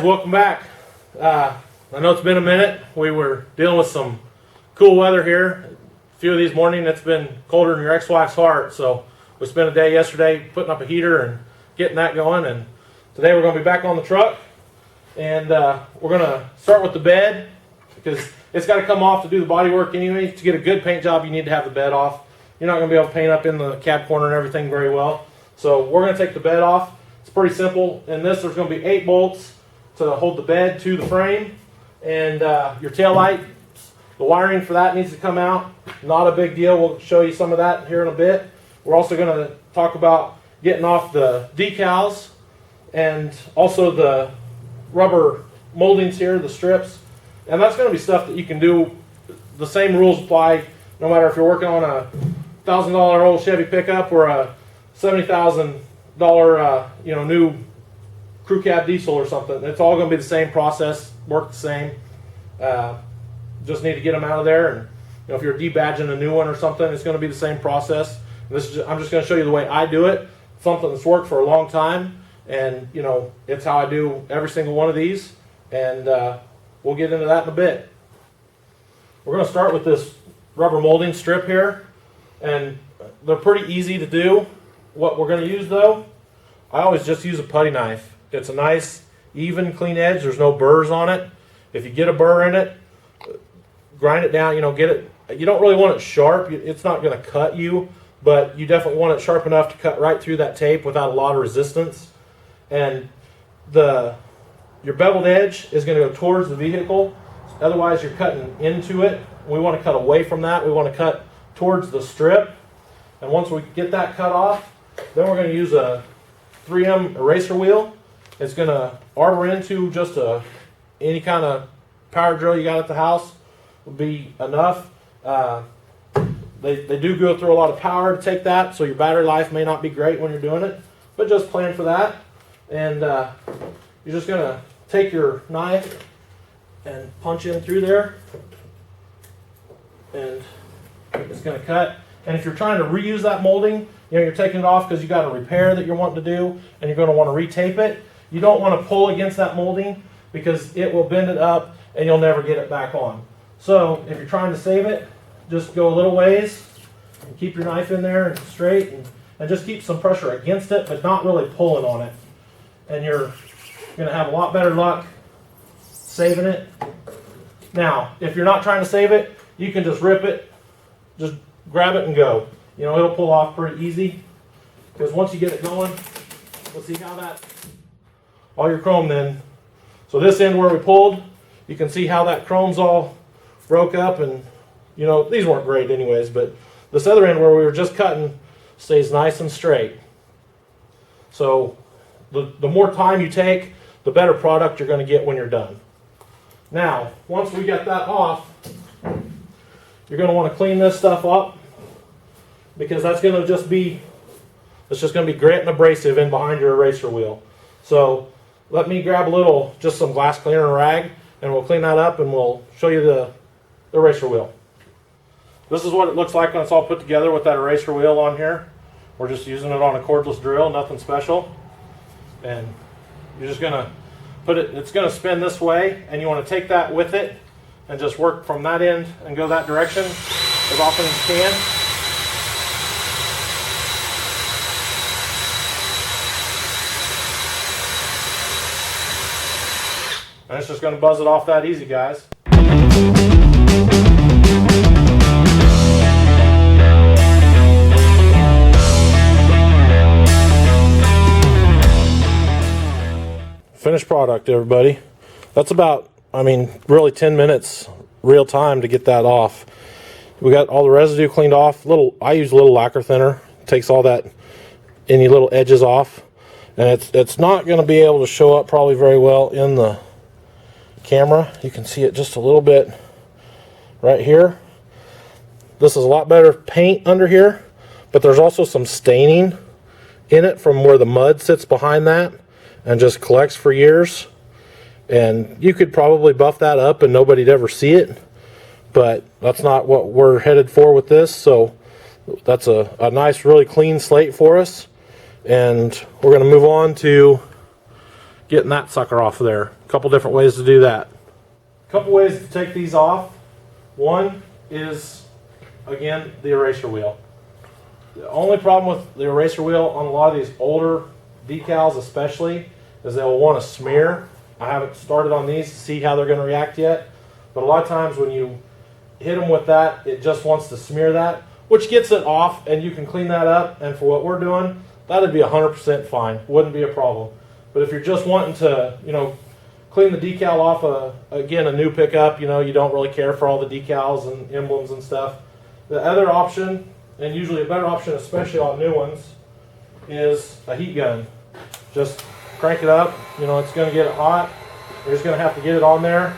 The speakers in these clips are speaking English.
welcome back. I know it's been a minute. We were dealing with some cool weather here. A few of these mornings it's been colder than your ex-wife's heart, so we spent a day yesterday putting up a heater and getting that going, and today we're going to be back on the truck, and we're going to start with the bed because it's got to come off to do the body work anyway. To get a good paint job, you need to have the bed off. You're not going to be able to paint up in the cab corner and everything very well, so we're going to take the bed off. It's pretty simple. In this, there's going to be 8 bolts to hold the bed to the frame, and your tail light, the wiring for that needs to come out. Not a big deal. We'll show you some of that here in a bit. We're also going to talk about getting off the decals and also the rubber moldings here, the strips, and that's going to be stuff that you can do. The same rules apply no matter if you're working on a $1,000 old Chevy pickup or a $70,000 new crew cab diesel or something. It's all going to be the same process, work the same. Just need to get them out of there, and if you're debadging a new one or something, it's going to be the same process. I'm just going to show you the way I do it. Something that's worked for a long time, and it's how I do every single one of these, and we'll get into that in a bit. We're going to start with this rubber molding strip here, and they're pretty easy to do. What we're going to use though, I always just use a putty knife. It's a nice even clean edge. There's no burrs on it. If you get a burr in it, grind it down, get it. You don't really want it sharp. It's not going to cut you, but you definitely want it sharp enough to cut right through that tape without a lot of resistance. And your beveled edge is going to go towards the vehicle. Otherwise, you're cutting into it. We want to cut away from that. We want to cut towards the strip. And once we get that cut off, then we're going to use a 3M eraser wheel. It's going to arbor into just any kind of power drill you got at the house would be enough. They do go through a lot of power to take that, so your battery life may not be great when you're doing it, but just plan for that. And you're just going to take your knife and punch in through there, and it's going to cut. And if you're trying to reuse that molding, you're taking it off because you got a repair that you're wanting to do, and you're going to want to retape it. You don't want to pull against that molding because it will bend it up and you'll never get it back on. So if you're trying to save it, just go a little ways and keep your knife in there and straight, and just keep some pressure against it, but not really pulling on it. And you're going to have a lot better luck saving it. Now, if you're not trying to save it, you can just rip it, just grab it and go. It'll pull off pretty easy, because once you get it going, let's see how that, all your chrome then. So this end where we pulled, you can see how that chrome's all broke up, and these weren't great anyways, but this other end where we were just cutting stays nice and straight. So the more time you take, the better product you're going to get when you're done. Now, once we get that off, you're going to want to clean this stuff up, because that's going to just be, it's just going to be grit and abrasive in behind your eraser wheel. So let me grab just some glass cleaner and rag, and we'll clean that up, and we'll show you the eraser wheel. This is what it looks like when it's all put together with that eraser wheel on here. We're just using it on a cordless drill, nothing special. And you're just going to put it, it's going to spin this way, and you want to take that with it and just work from that end and go that direction as often as you can. And it's just going to buzz it off that easy, guys. Finished product, everybody. That's about, really 10 minutes real time to get that off. We got all the residue cleaned off. I use a little lacquer thinner. Takes all that, any little edges off. And it's not going to be able to show up probably very well in the camera. You can see it just a little bit right here. This is a lot better paint under here, but there's also some staining in it from where the mud sits behind that and just collects for years. And you could probably buff that up and nobody'd ever see it, but that's not what we're headed for with this. So that's a nice, really clean slate for us. And we're going to move on to getting that sucker off of there. A couple different ways to do that. A couple ways to take these off. One is, again, the eraser wheel. The only problem with the eraser wheel on a lot of these older decals especially is they'll want to smear. I haven't started on these to see how they're going to react yet, but a lot of times when you hit them with that, it just wants to smear that, which gets it off, and you can clean that up, and for what we're doing, that'd be 100% fine. Wouldn't be a problem. But if you're just wanting to, you know, clean the decal off again, a new pickup, you know, you don't really care for all the decals and emblems and stuff. The other option, and usually a better option, especially on new ones, is a heat gun. Just crank it up, you know, it's going to get it hot. You're just going to have to get it on there.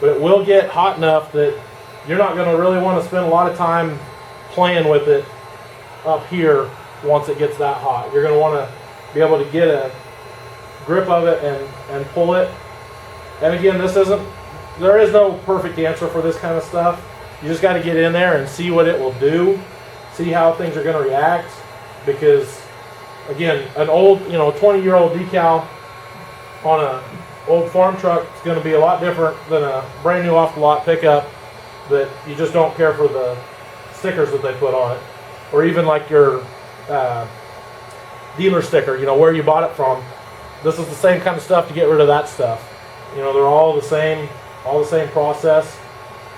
But it will get hot enough that you're not going to really want to spend a lot of time playing with it up here once it gets that hot. You're going to want to be able to get a grip of it and pull it. And again, there is no perfect answer for this kind of stuff. You just got to get in there and see what it will do, see how things are going to react, because again, an old, you know, 20-year-old decal on a old farm truck is going to be a lot different than a brand new off the lot pickup that you just don't care for the stickers that they put on it, or even like your dealer sticker, you know, where you bought it from. This is the same kind of stuff to get rid of that stuff. You know, they're all the same process.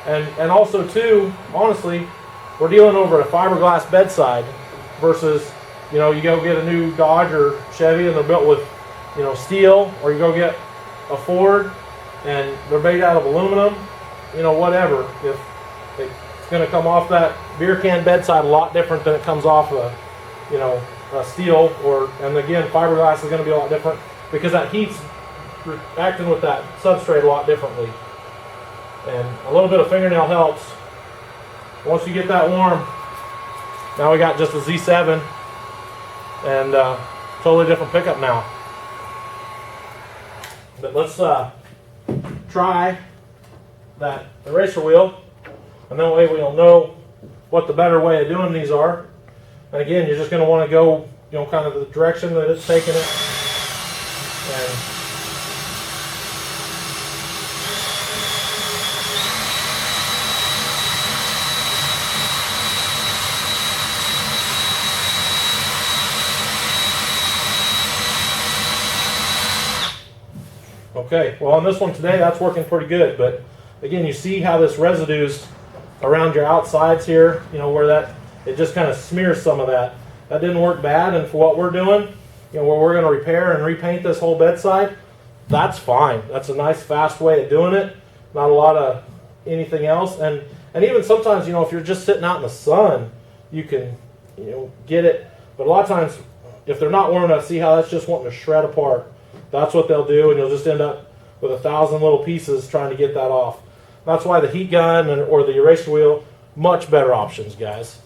And also too, honestly, we're dealing over a fiberglass bedside versus, you know, you go get a new Dodge or Chevy and they're built with, you know, steel, or you go get a Ford and they're made out of aluminum, you know, whatever. If it's going to come off that beer can bedside a lot different than it comes off a, you know, a steel, and again, fiberglass is going to be a lot different because that heat's reacting with that substrate a lot differently. And a little bit of fingernail helps. Once you get that warm, now we got just a Z7 and totally different pickup now. But let's try that eraser wheel, and that way we'll know what the better way of doing these are. And again, you're just going to want to go, you know, kind of the direction that it's taking it. And okay, well on this one today, that's working pretty good. But again, you see how this residues around your outsides here, you know, where that, it just kind of smears some of that. That didn't work bad, and for what we're doing, you know, where we're going to repair and repaint this whole bedside, that's fine. That's a nice fast way of doing it. Not a lot of anything else. And even sometimes, you know, if you're just sitting out in the sun, you can, you know, get it. But a lot of times, if they're not warm enough, see how that's just wanting to shred apart. That's what they'll do, and you'll just end up with 1,000 little pieces trying to get that off. That's why the heat gun or the eraser wheel, much better options, guys.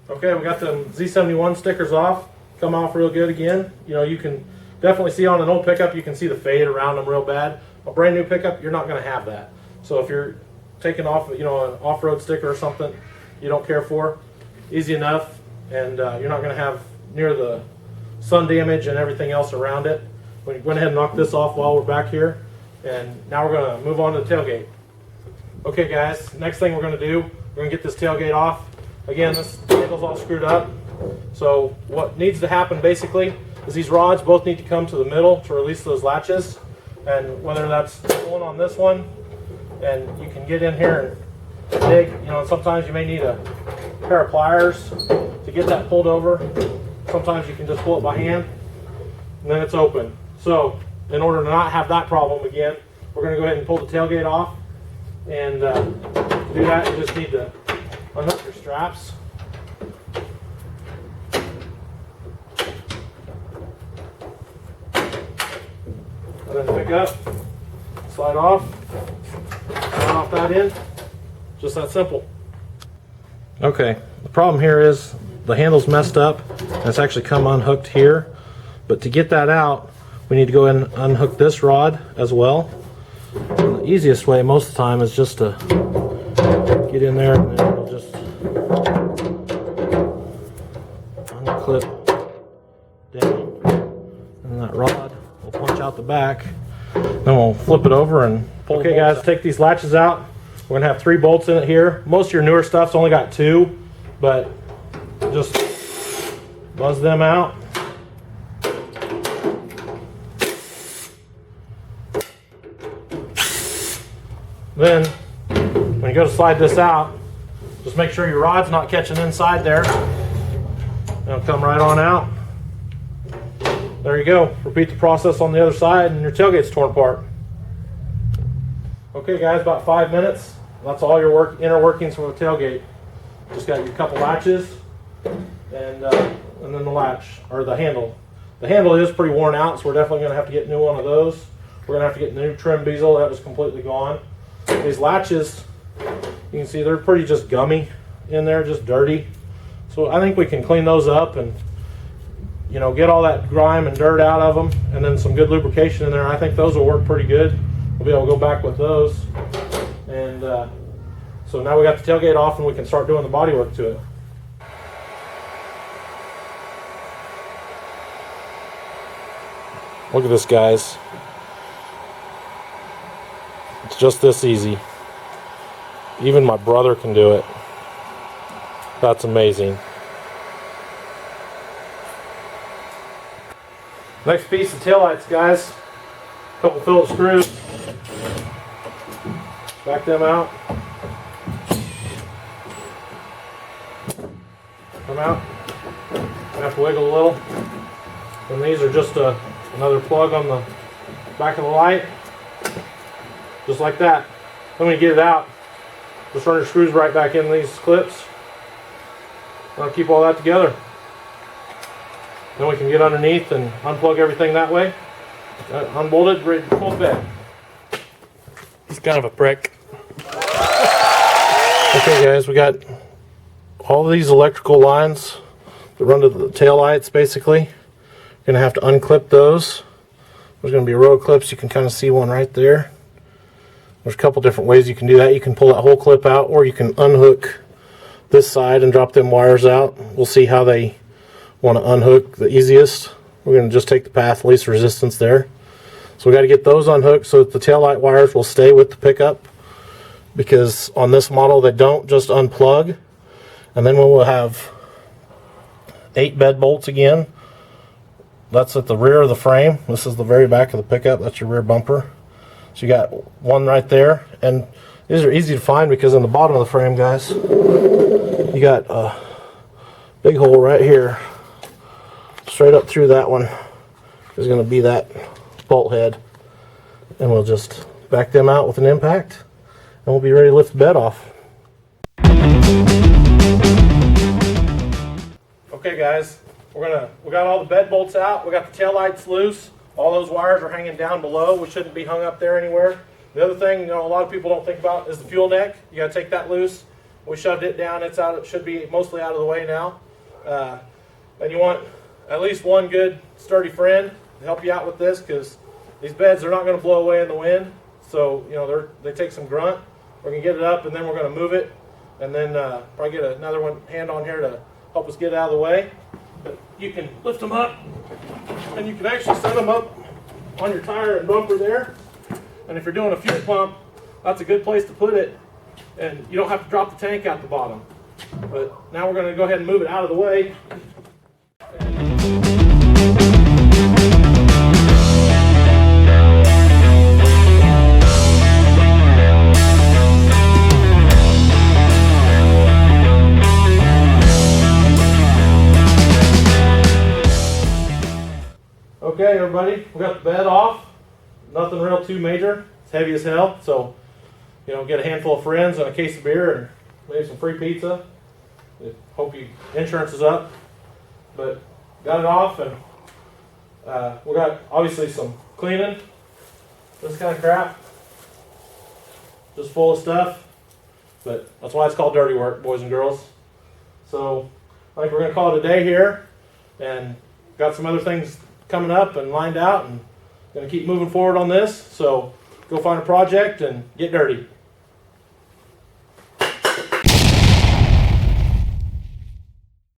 Okay, we got the Z71 stickers off. Come off real good again. You know, you can definitely see on an old pickup, you can see the fade around them real bad. A brand new pickup, you're not going to have that. So if you're taking off, you know, an off-road sticker or something you don't care for, easy enough, and you're not going to have near the sun damage and everything else around it. We went ahead and knocked this off while we're back here, and now we're going to move on to the tailgate. Okay, guys, next thing we're going to do, we're going to get this tailgate off. Again, this handle's all screwed up. So what needs to happen basically is these rods both need to come to the middle to release those latches. And whether that's pulling on this one, and you can get in here and dig, you know, sometimes you may need a pair of pliers to get that pulled over. Sometimes you can just pull it by hand, and then it's open. So in order to not have that problem again, we're going to go ahead and pull the tailgate off. And to do that, you just need to unhook your straps. And then pick up, slide off that end. Just that simple. Okay, the problem here is the handle's messed up and it's actually come unhooked here. But to get that out, we need to go ahead and unhook this rod as well. And the easiest way most of the time is just to get in there and then we'll just unclip down. And that rod will punch out the back. Then we'll flip it over and pull. Okay guys, take these latches out. We're gonna have 3 bolts in it here. Most of your newer stuff's only got 2, but just buzz them out. Then, when you go to slide this out, just make sure your rod's not catching inside there. It'll come right on out. There you go. Repeat the process on the other side and your tailgate's torn apart. Okay guys, about 5 minutes. That's all your inner workings for the tailgate. Just got your couple latches and then the latch, or the handle. The handle is pretty worn out, so we're definitely going to have to get a new one of those. We're going to have to get the new trim bezel. That was completely gone. These latches, you can see they're pretty just gummy in there, just dirty. So I think we can clean those up and, you know, get all that grime and dirt out of them, and then some good lubrication in there. I think those will work pretty good. We'll be able to go back with those. And so now we got the tailgate off and we can start doing the body work to it. Look at this, guys. It's just this easy. Even my brother can do it. That's amazing. Next piece of taillights, guys. A couple Phillips screws. Back them out. Come out. I have to wiggle a little. And these are just another plug on the back of the light. Just like that. Then when you get it out, just run your screws right back in these clips. I'll keep all that together. Then we can get underneath and unplug everything that way. Unbolt it, ready to pull the bed. He's kind of a prick. Okay guys, we got all these electrical lines that run to the tail lights basically. You're going to have to unclip those. There's going to be a row of clips. You can kind of see one right there. There's a couple different ways you can do that. You can pull that whole clip out, or you can unhook this side and drop them wires out. We'll see how they want to unhook the easiest. We're going to just take the path least resistance there. So we got to get those unhooked so that the taillight wires will stay with the pickup, because on this model they don't just unplug. And then we'll have 8 bed bolts again. That's at the rear of the frame. This is the very back of the pickup. That's your rear bumper. So you got one right there, and these are easy to find because on the bottom of the frame, guys, you got a big hole right here. Straight up through that one is going to be that bolt head, and we'll just back them out with an impact, and we'll be ready to lift the bed off. Okay, guys, we got all the bed bolts out. We got the tail lights loose. All those wires are hanging down below. We shouldn't be hung up there anywhere. The other thing, a lot of people don't think about is the fuel neck. You got to take that loose. We shoved it down. It's out. It should be mostly out of the way now. And you want at least one good sturdy friend to help you out with this, because these beds are not going to blow away in the wind. So they take some grunt. We're going to get it up, and then we're going to move it, and then probably get another hand on here to help us get it out of the way. But you can lift them up, and you can actually set them up on your tire and bumper there. And if you're doing a fuel pump, that's a good place to put it, and you don't have to drop the tank out the bottom. But now we're going to go ahead and move it out of the way. Okay, everybody, we got the bed off. Nothing real too major. It's heavy as hell, so get a handful of friends and a case of beer and maybe some free pizza. Hope your insurance is up. But got it off, and we got obviously some cleaning. This kind of crap, just full of stuff. But that's why it's called dirty work, boys and girls. So I think we're going to call it a day here, and got some other things coming up and lined out, and going to keep moving forward on this. So go find a project and get dirty.